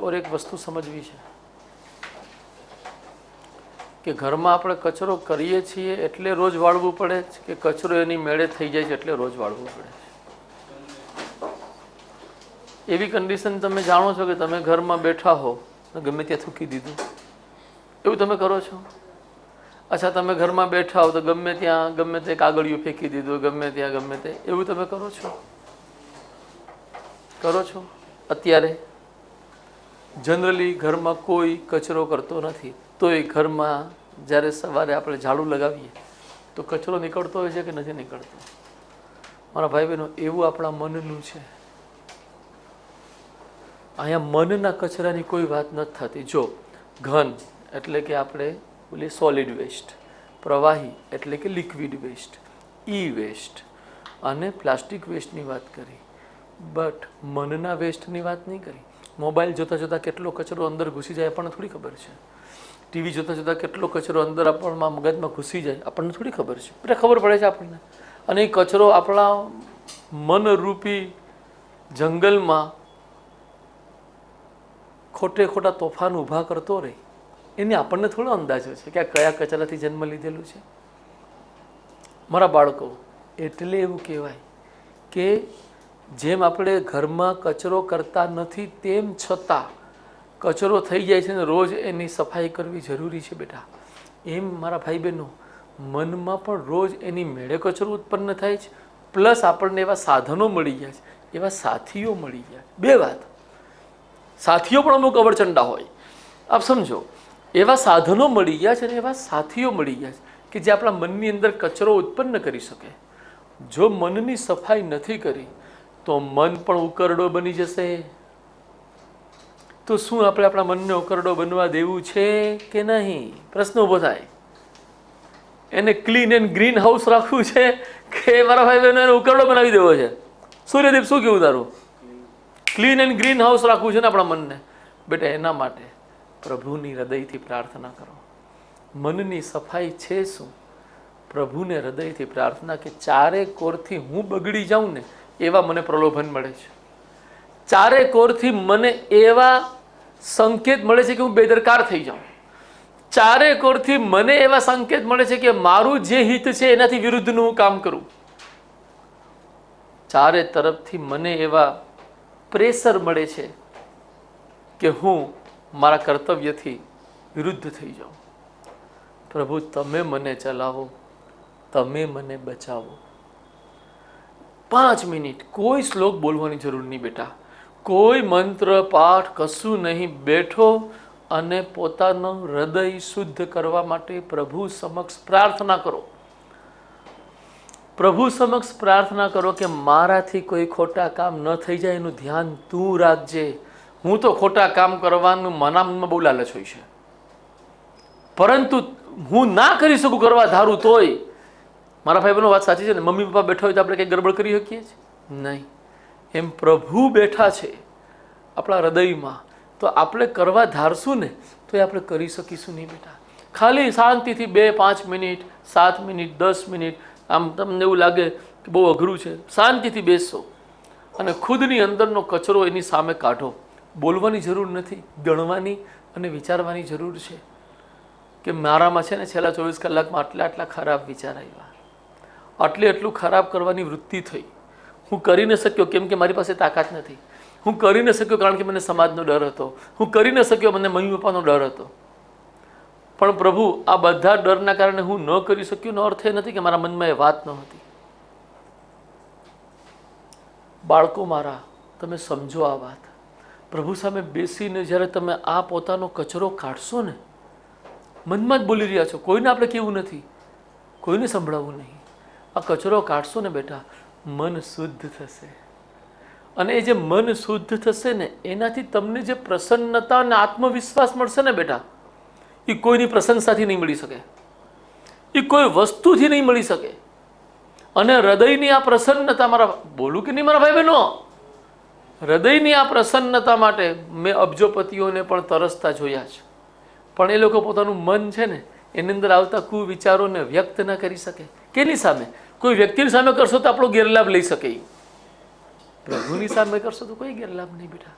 और एक वस्तु समझवी છે કે ઘરમાં આપણે કચરો કરીએ છીએ એટલે રોજ વાળવું પડે છે કે કચરો એની મેળે થઈ જાય છે એટલે રોજ વાળવું પડે છે? એવી કન્ડિશન તમે જાણો છો કે તમે ઘરમાં બેઠા હો ગમે ત્યાં થૂકી દીધું, એવું તમે કરો છો? અચ્છા, તમે ઘરમાં બેઠા હો તો ગમે ત્યાં ગમે તે કાગળિયું ફેંકી દીધું, ગમે ત્યાં ગમે તે, એવું તમે કરો છો? કરો છો? અત્યારે જનરલી ઘરમાં કોઈ કચરો કરતો નથી, તો એ ઘરમાં જ્યારે સવારે આપણે ઝાડુ લગાવીએ તો કચરો નીકળતો હોય છે કે નથી નીકળતો? મારા ભાઈ બહેનો, એવું આપણા મનનું છે. અહીંયા મનના કચરાની કોઈ વાત નથી થતી. જો ઘન એટલે કે આપણે બોલીએ સોલિડ વેસ્ટ, પ્રવાહી એટલે કે લિક્વિડ વેસ્ટ, ઈ વેસ્ટ અને પ્લાસ્ટિક વેસ્ટની વાત કરી, બટ મનના વેસ્ટની વાત નહીં કરી. મોબાઈલ જોતાં જોતાં કેટલો કચરો અંદર ઘૂસી જાય આપણને થોડી ખબર છે? ટીવી જોતાં જોતાં કેટલો કચરો અંદર આપણને મગજમાં ઘૂસી જાય આપણને થોડી ખબર છે? એટલે ખબર પડે છે આપણને. અને એ કચરો આપણા મનરૂપી જંગલમાં ખોટે ખોટા તોફાન ઊભા કરતો રહે, એને આપણને થોડો અંદાજો છે કે આ કયા કચરાથી જન્મ લીધેલું છે? મારા બાળકો, એટલે એવું કહેવાય કે જેમ આપણે ઘરમાં કચરો કરતા નથી તેમ છતાં કચરો થઈ જાય છે ને રોજ એની સફાઈ કરવી જરૂરી છે બેટા, એમ મારા ભાઈ બહેનો મનમાં પણ રોજ એની મેળે કચરો ઉત્પન્ન થાય છે, પ્લસ આપણને એવા સાધનો મળી ગયા છે, એવા સાથીઓ મળી ગયા. બે વાત, સાથીઓ પણ અમુક અવળચંડા હોય, આપ સમજો, એવા સાધનો મળી ગયા છે અને એવા સાથીઓ મળી ગયા છે કે જે આપણા મનની અંદર કચરો ઉત્પન્ન કરી શકે. જો મનની સફાઈ નથી કરી તો મન પણ ઉકરડો બની જશે. તો શું આપણે આપણા મનને ઉકરડો બનવા દેવું છે કે નહીં? પ્રશ્ન ઊભો થાય. એને ક્લીન એન્ડ ગ્રીન હાઉસ રાખવું છે કે મારા ભાઈ બહેનો એને ઉકરડો બનાવી દેવો છે? સૂર્યદીપ, શું કેવું તારું? ક્લીન એન્ડ ગ્રીન હાઉસ રાખવું છે ને આપણા મનને? બેટા, એના માટે પ્રભુની હૃદયથી પ્રાર્થના કરો. મનની સફાઈ છે શું? પ્રભુને હૃદયથી પ્રાર્થના કે ચારે કોરથી હું બગડી જાઉં ને એવા મને પ્રલોભન મળે છે, ચારે કોરથી મને એવા સંકેત મળે છે કે હું બેદરકાર થઈ જાઉં, ચારે કોરથી મને એવા સંકેત મળે છે કે મારું જે હિત છે એનાથી વિરુદ્ધનું હું કામ કરું, ચારે તરફથી મને એવા પ્રેશર મળે છે કે હું મારા કર્તવ્યથી વિરુદ્ધ થઈ જાઉં. પ્રભુ, તમે મને ચલાવો, તમે મને બચાવો. 5 મિનિટ કોઈ શ્લોક બોલવાની જરૂર નહીં બેટા, કોઈ મંત્ર પાઠ કશું નહીં. બેઠો અને પોતાનું હૃદય શુદ્ધ કરવા માટે પ્રભુ સમક્ષ પ્રાર્થના કરો. પ્રભુ સમક્ષ પ્રાર્થના કરો કે મારાથી કોઈ ખોટા કામ ન થઈ જાય એનું ધ્યાન તું રાખજે. હું તો ખોટા કામ કરવાનું મનમાં બહુ લાલચ હોય છે, પરંતુ હું ના કરી શકું કરવા ધારું તોય. મારા ભાઈ બહેનો, વાત સાચી છે ને? મમ્મી પપ્પા બેઠા હોય તો આપણે કંઈ ગડબડ કરી શકીએ છીએ? નહીં. એમ પ્રભુ બેઠા છે આપણા હૃદયમાં, તો આપણે કરવા ધારશું ને તો એ આપણે કરી શકીશું નહીં બેટા. ખાલી શાંતિથી 2-5 મિનિટ, 7 મિનિટ, 10 મિનિટ, આમ તમને એવું લાગે કે બહુ અઘરું છે, શાંતિથી બેસો અને ખુદની અંદરનો કચરો એની સામે કાઢો. બોલવાની જરૂર નથી, ગણવાની અને વિચારવાની જરૂર છે કે મારામાં છે ને છેલ્લા 24 કલાકમાં આટલા ખરાબ વિચાર આવ્યા, એટલું ખરાબ કરવાની વૃત્તિ થઈ. હું કરી ન શક્યો કેમ કે મારી પાસે તાકાત નથી, હું કરી ન શક્યો કારણ કે મને સમાજનો ડર હતો, હું કરી ન શક્યો મને મમ્મી પપ્પાનો ડર હતો. પણ પ્રભુ, આ બધા ડરના કારણે હું ન કરી શક્યો નો અર્થ એ નથી કે મારા મનમાં એ વાત ન હતી. બાળકો મારા, તમે સમજો આ વાત. પ્રભુ સામે બેસીને જ્યારે તમે આ પોતાનો કચરો કાઢશો ને, મનમાં જ બોલી રહ્યા છો, કોઈને આપણે કહેવું નથી, કોઈને સંભળાવવું નહીં. આ કચરો કાઢશો ને બેટા, મન શુદ્ધ થશે. અને એ જે મન શુદ્ધ થશે ને એનાથી તમને જે પ્રસન્નતા અને આત્મવિશ્વાસ મળશે ને બેટા, એ કોઈની પ્રશંસાથી નહીં મળી શકે, એ કોઈ વસ્તુથી નહીં મળી શકે. અને હૃદયની આ પ્રસન્નતા, મારા બોલું કે નહીં મારા ભાઈ બહેનો, હૃદયની આ પ્રસન્નતા માટે મેં અબજોપતિઓને પણ તરસતા જોયા છે, પણ એ લોકો પોતાનું મન છે ને એની અંદર આવતા કુવિચારોને વ્યક્ત ન કરી શકે. કેની સામે? કોઈ વ્યક્તિની સામે કરશો તો આપણો ગેરલાભ લઈ શકે, પ્રભુની સામે કરશો તો કોઈ ગેરલાભ નહીં બેટા.